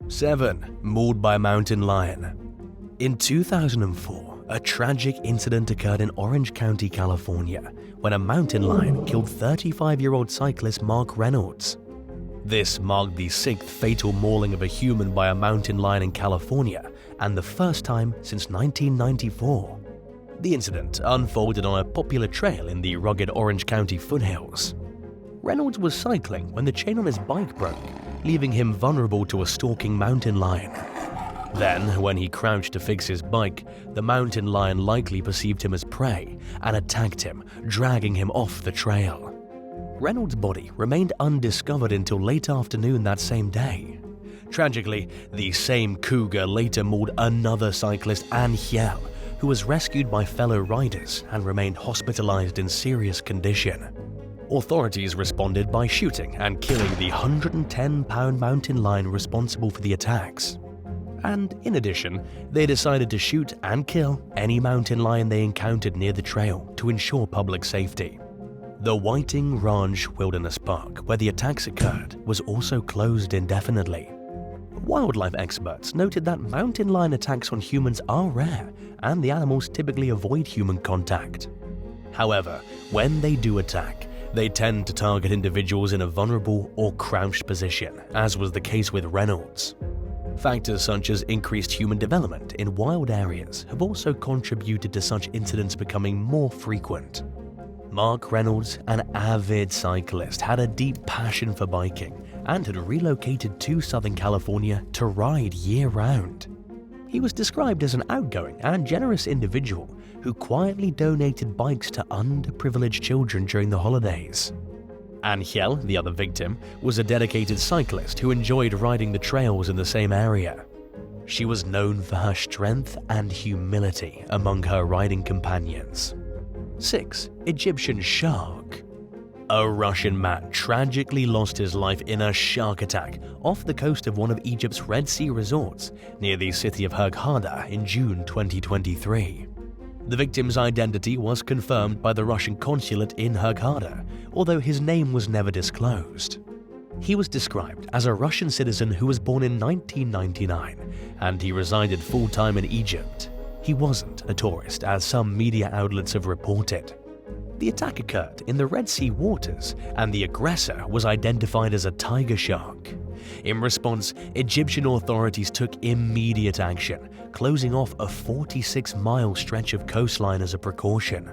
7. Mauled by a mountain lion. In 2004, a tragic incident occurred in Orange County, California, when a mountain lion killed 35-year-old cyclist Mark Reynolds. This marked the 6th fatal mauling of a human by a mountain lion in California, and the first time since 1994. The incident unfolded on a popular trail in the rugged Orange County foothills. Reynolds was cycling when the chain on his bike broke, leaving him vulnerable to a stalking mountain lion. Then, when he crouched to fix his bike, the mountain lion likely perceived him as prey and attacked him, dragging him off the trail. Reynolds' body remained undiscovered until late afternoon that same day. Tragically, the same Cougar later mauled another cyclist, Hyena, who was rescued by fellow riders and remained hospitalized in serious condition. Authorities responded by shooting and killing the 110-pound mountain lion responsible for the attacks. And in addition, they decided to shoot and kill any mountain lion they encountered near the trail to ensure public safety. The Whiting Ranch Wilderness Park, where the attacks occurred, was also closed indefinitely. Wildlife experts noted that mountain lion attacks on humans are rare, and the animals typically avoid human contact. However, when they do attack, they tend to target individuals in a vulnerable or crouched position, as was the case with Reynolds. Factors such as increased human development in wild areas have also contributed to such incidents becoming more frequent. Mark Reynolds, an avid cyclist, had a deep passion for biking and had relocated to Southern California to ride year-round. He was described as an outgoing and generous individual who quietly donated bikes to underprivileged children during the holidays. Angel, the other victim, was a dedicated cyclist who enjoyed riding the trails in the same area. She was known for her strength and humility among her riding companions. 6. Egyptian shark. A Russian man tragically lost his life in a shark attack off the coast of one of Egypt's Red Sea resorts near the city of Hurghada in June 2023. The victim's identity was confirmed by the Russian consulate in Hurghada, although his name was never disclosed. He was described as a Russian citizen who was born in 1999, and he resided full-time in Egypt. He wasn't a tourist, as some media outlets have reported. The attack occurred in the Red Sea waters, and the aggressor was identified as a tiger shark. In response, Egyptian authorities took immediate action, closing off a 46-mile stretch of coastline as a precaution.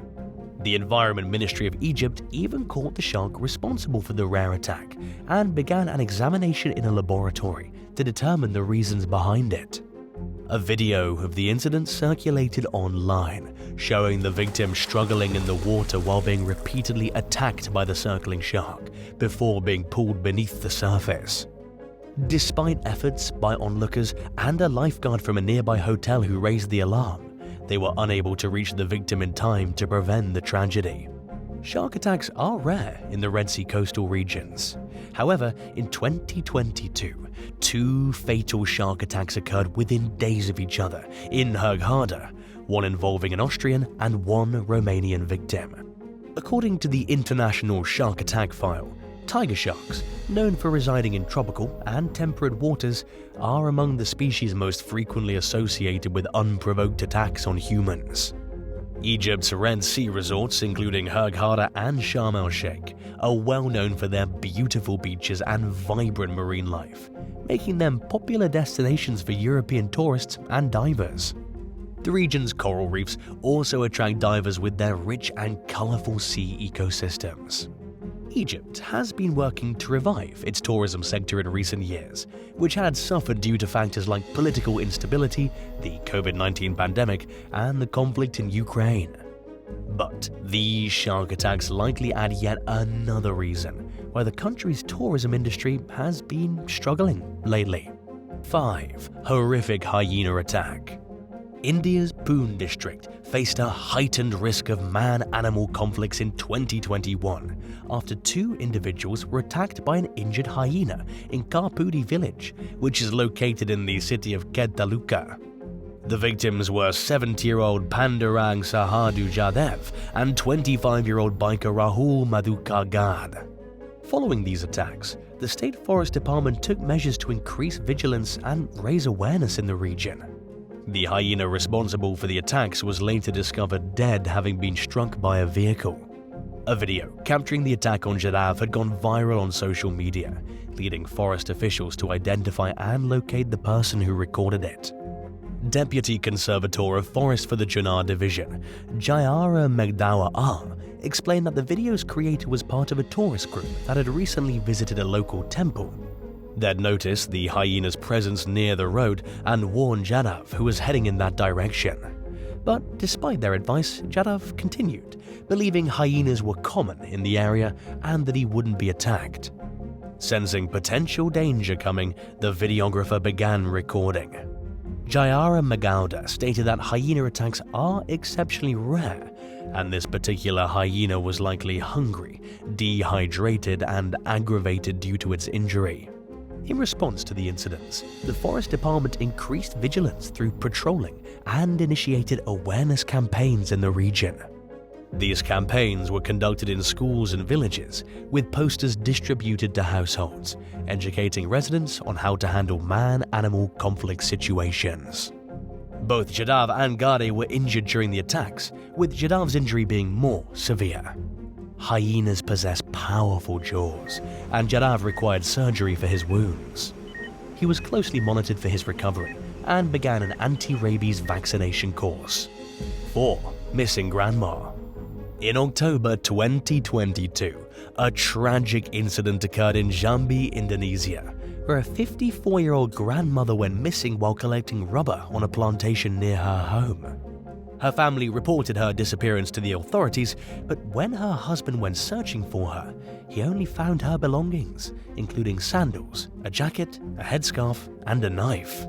The Environment Ministry of Egypt even caught the shark responsible for the rare attack and began an examination in a laboratory to determine the reasons behind it. A video of the incident circulated online, showing the victim struggling in the water while being repeatedly attacked by the circling shark before being pulled beneath the surface. Despite efforts by onlookers and a lifeguard from a nearby hotel who raised the alarm, they were unable to reach the victim in time to prevent the tragedy. Shark attacks are rare in the Red Sea coastal regions. However, in 2022, 2 fatal shark attacks occurred within days of each other in Hurghada, one involving an Austrian and one Romanian victim. According to the International Shark Attack File, tiger sharks, known for residing in tropical and temperate waters, are among the species most frequently associated with unprovoked attacks on humans. Egypt's Red Sea resorts, including Hurghada and Sharm el-Sheikh, are well known for their beautiful beaches and vibrant marine life, making them popular destinations for European tourists and divers. The region's coral reefs also attract divers with their rich and colorful sea ecosystems. Egypt has been working to revive its tourism sector in recent years, which had suffered due to factors like political instability, the COVID-19 pandemic, and the conflict in Ukraine. But these shark attacks likely add yet another reason why the country's tourism industry has been struggling lately. 5. Horrific hyena attack. India's Poon district faced a heightened risk of man-animal conflicts in 2021 after 2 individuals were attacked by an injured hyena in Karpudi village, which is located in the city of Khed Taluka. The victims were 70-year-old Pandurang Sahadu Jadev and 25-year-old biker Rahul Madhukar Gad. Following these attacks, the State Forest Department took measures to increase vigilance and raise awareness in the region. The hyena responsible for the attacks was later discovered dead, having been struck by a vehicle. A video capturing the attack on Giraffe had gone viral on social media, leading forest officials to identify and locate the person who recorded it. Deputy Conservator of Forest for the Junar Division, Jayara Megdawa explained that the video's creator was part of a tourist group that had recently visited a local temple. They'd noticed the hyena's presence near the road and warned Jadav, who was heading in that direction. But despite their advice, Jadav continued, believing hyenas were common in the area and that he wouldn't be attacked. Sensing potential danger coming, the videographer began recording. Jayara Magauda stated that hyena attacks are exceptionally rare, and this particular hyena was likely hungry, dehydrated, and aggravated due to its injury. In response to the incidents, the Forest Department increased vigilance through patrolling and initiated awareness campaigns in the region. These campaigns were conducted in schools and villages, with posters distributed to households, educating residents on how to handle man-animal conflict situations. Both Jadav and Gade were injured during the attacks, with Jadav's injury being more severe. Hyenas possess powerful jaws, and Jadav required surgery for his wounds. He was closely monitored for his recovery and began an anti-rabies vaccination course. 4. Missing Grandma. In October 2022, a tragic incident occurred in Jambi, Indonesia, where a 54-year-old grandmother went missing while collecting rubber on a plantation near her home. Her family reported her disappearance to the authorities, but when her husband went searching for her, he only found her belongings, including sandals, a jacket, a headscarf, and a knife.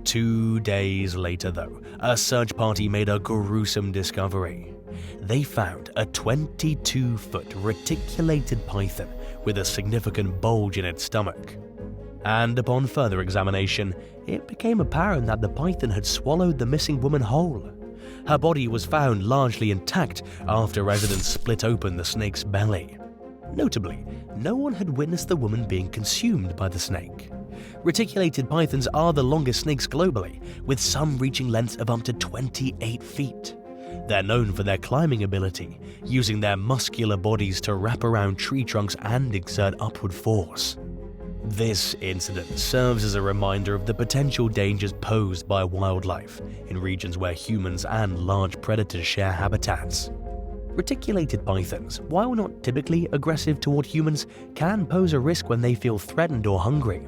2 days later, though, a search party made a gruesome discovery. They found a 22-foot reticulated python with a significant bulge in its stomach. And upon further examination, it became apparent that the python had swallowed the missing woman whole. Her body was found largely intact after residents split open the snake's belly. Notably, no one had witnessed the woman being consumed by the snake. Reticulated pythons are the longest snakes globally, with some reaching lengths of up to 28 feet. They're known for their climbing ability, using their muscular bodies to wrap around tree trunks and exert upward force. This incident serves as a reminder of the potential dangers posed by wildlife in regions where humans and large predators share habitats. Reticulated pythons, while not typically aggressive toward humans, can pose a risk when they feel threatened or hungry.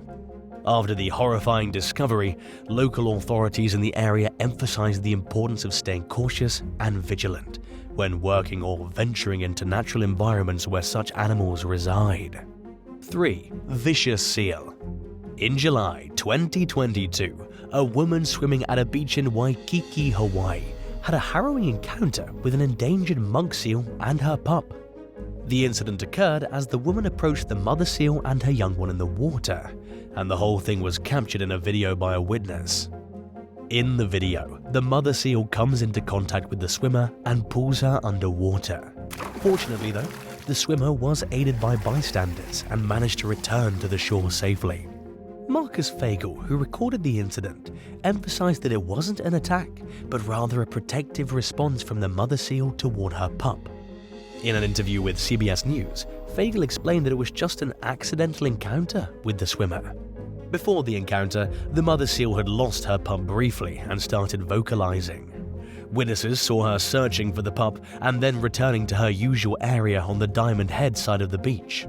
After the horrifying discovery, local authorities in the area emphasized the importance of staying cautious and vigilant when working or venturing into natural environments where such animals reside. 3. Vicious seal. In July 2022, a woman swimming at a beach in Waikiki, Hawaii, had a harrowing encounter with an endangered monk seal and her pup. The incident occurred as the woman approached the mother seal and her young one in the water, and the whole thing was captured in a video by a witness. In the video, the mother seal comes into contact with the swimmer and pulls her underwater. Fortunately though, the swimmer was aided by bystanders and managed to return to the shore safely. Marcus Fagel, who recorded the incident, emphasized that it wasn't an attack, but rather a protective response from the mother seal toward her pup. In an interview with CBS News, Fagel explained that it was just an accidental encounter with the swimmer. Before the encounter, the mother seal had lost her pup briefly and started vocalizing. Witnesses saw her searching for the pup and then returning to her usual area on the Diamond Head side of the beach.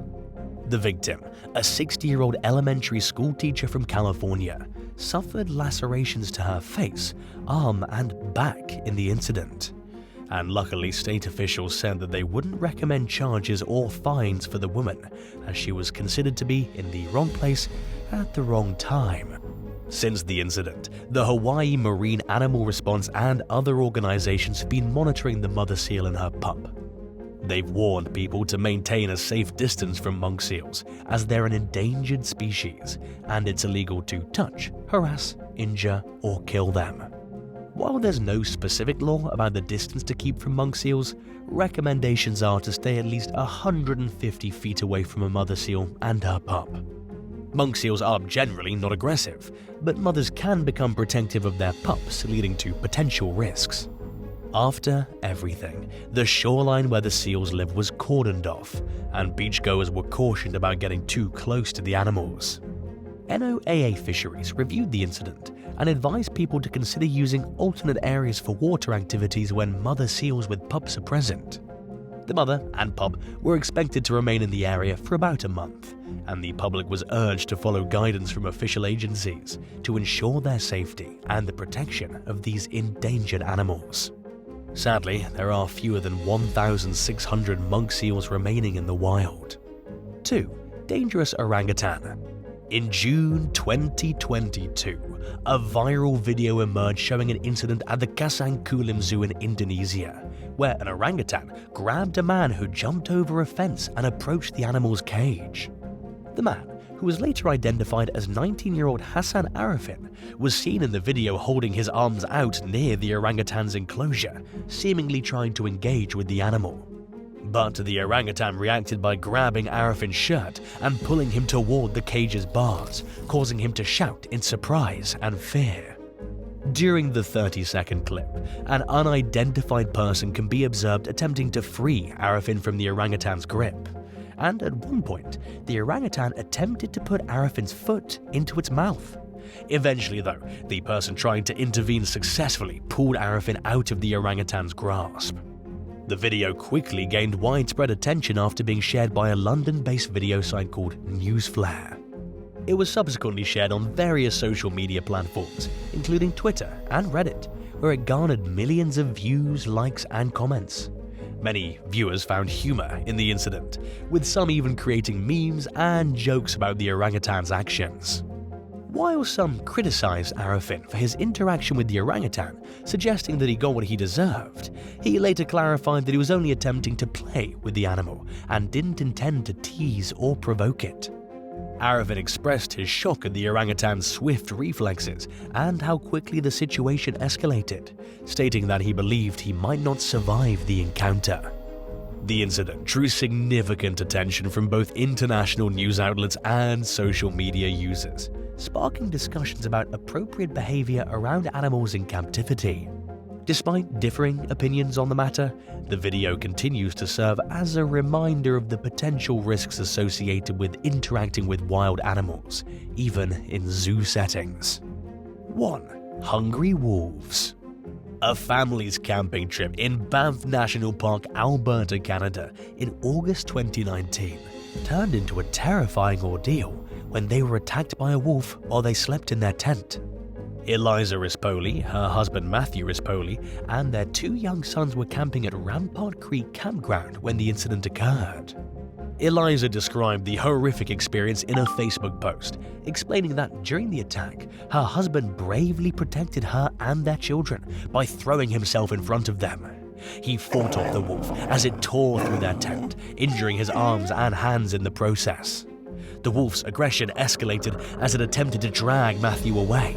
The victim, a 60-year-old elementary school teacher from California, suffered lacerations to her face, arm, and back in the incident. And luckily, state officials said that they wouldn't recommend charges or fines for the woman, as she was considered to be in the wrong place at the wrong time. Since the incident, the Hawaii Marine Animal Response and other organizations have been monitoring the mother seal and her pup. They've warned people to maintain a safe distance from monk seals, as they're an endangered species, and it's illegal to touch, harass, injure, or kill them. While there's no specific law about the distance to keep from monk seals, recommendations are to stay at least 150 feet away from a mother seal and her pup. Monk seals are generally not aggressive, but mothers can become protective of their pups, leading to potential risks. After everything, the shoreline where the seals live was cordoned off, and beachgoers were cautioned about getting too close to the animals. NOAA Fisheries reviewed the incident and advised people to consider using alternate areas for water activities when mother seals with pups are present. The mother and pup were expected to remain in the area for about a month, and the public was urged to follow guidance from official agencies to ensure their safety and the protection of these endangered animals. Sadly, there are fewer than 1,600 monk seals remaining in the wild. 2. Dangerous orangutan. In June 2022, a viral video emerged showing an incident at the Kasangkulim Zoo in Indonesia, where an orangutan grabbed a man who jumped over a fence and approached the animal's cage. The man, who was later identified as 19-year-old Hassan Arifin, was seen in the video holding his arms out near the orangutan's enclosure, seemingly trying to engage with the animal. But the orangutan reacted by grabbing Arifin's shirt and pulling him toward the cage's bars, causing him to shout in surprise and fear. During the 30-second clip, an unidentified person can be observed attempting to free Arifin from the orangutan's grip. And at one point, the orangutan attempted to put Arifin's foot into its mouth. Eventually though, the person trying to intervene successfully pulled Arifin out of the orangutan's grasp. The video quickly gained widespread attention after being shared by a London-based video site called Newsflare. It was subsequently shared on various social media platforms, including Twitter and Reddit, where it garnered millions of views, likes, and comments. Many viewers found humor in the incident, with some even creating memes and jokes about the orangutan's actions. While some criticized Arifin for his interaction with the orangutan, suggesting that he got what he deserved, he later clarified that he was only attempting to play with the animal and didn't intend to tease or provoke it. Arifin expressed his shock at the orangutan's swift reflexes and how quickly the situation escalated, stating that he believed he might not survive the encounter. The incident drew significant attention from both international news outlets and social media users, sparking discussions about appropriate behavior around animals in captivity. Despite differing opinions on the matter, the video continues to serve as a reminder of the potential risks associated with interacting with wild animals, even in zoo settings. 1. Hungry wolves. A family's camping trip in Banff National Park, Alberta, Canada, in August 2019 turned into a terrifying ordeal when they were attacked by a wolf while they slept in their tent. Eliza Rispoli, her husband Matthew Rispoli, and their 2 young sons were camping at Rampart Creek Campground when the incident occurred. Eliza described the horrific experience in a Facebook post, explaining that during the attack, her husband bravely protected her and their children by throwing himself in front of them. He fought off the wolf as it tore through their tent, injuring his arms and hands in the process. The wolf's aggression escalated as it attempted to drag Matthew away,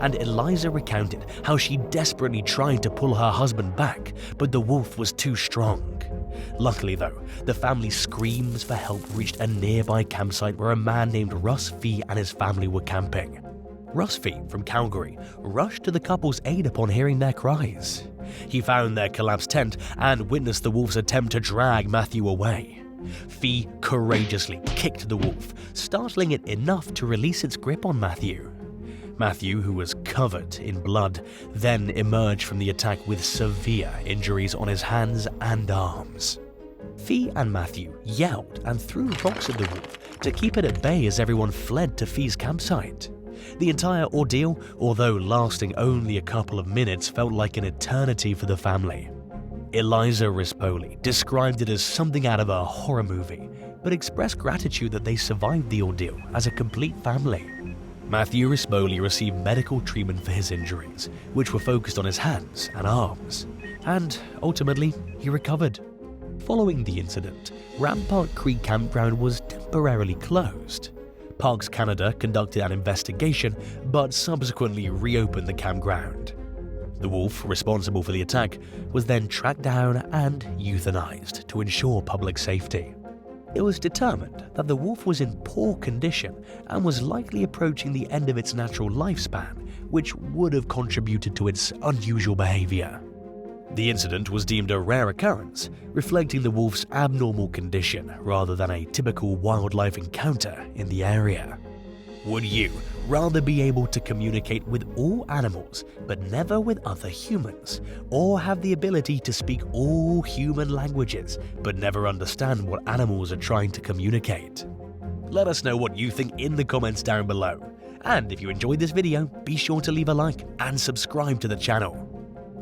and Eliza recounted how she desperately tried to pull her husband back, but the wolf was too strong. Luckily though, the family's screams for help reached a nearby campsite where a man named Russ Fee and his family were camping. Russ Fee from Calgary rushed to the couple's aid upon hearing their cries. He found their collapsed tent and witnessed the wolf's attempt to drag Matthew away. Fee courageously kicked the wolf, startling it enough to release its grip on Matthew. Matthew, who was covered in blood, then emerged from the attack with severe injuries on his hands and arms. Fee and Matthew yelled and threw rocks at the wolf to keep it at bay as everyone fled to Fee's campsite. The entire ordeal, although lasting only a couple of minutes, felt like an eternity for the family. Eliza Rispoli described it as something out of a horror movie, but expressed gratitude that they survived the ordeal as a complete family. Matthew Rispoli received medical treatment for his injuries, which were focused on his hands and arms, and ultimately he recovered. Following the incident, Rampart Creek Campground was temporarily closed. Parks Canada conducted an investigation but subsequently reopened the campground. The wolf responsible for the attack was then tracked down and euthanized to ensure public safety. It was determined that the wolf was in poor condition and was likely approaching the end of its natural lifespan, which would have contributed to its unusual behavior. The incident was deemed a rare occurrence, reflecting the wolf's abnormal condition rather than a typical wildlife encounter in the area. Would you rather be able to communicate with all animals but never with other humans, or have the ability to speak all human languages but never understand what animals are trying to communicate? Let us know what you think in the comments down below. And if you enjoyed this video, be sure to leave a like and subscribe to the channel.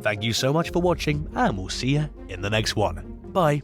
Thank you so much for watching, and we'll see you in the next one. Bye.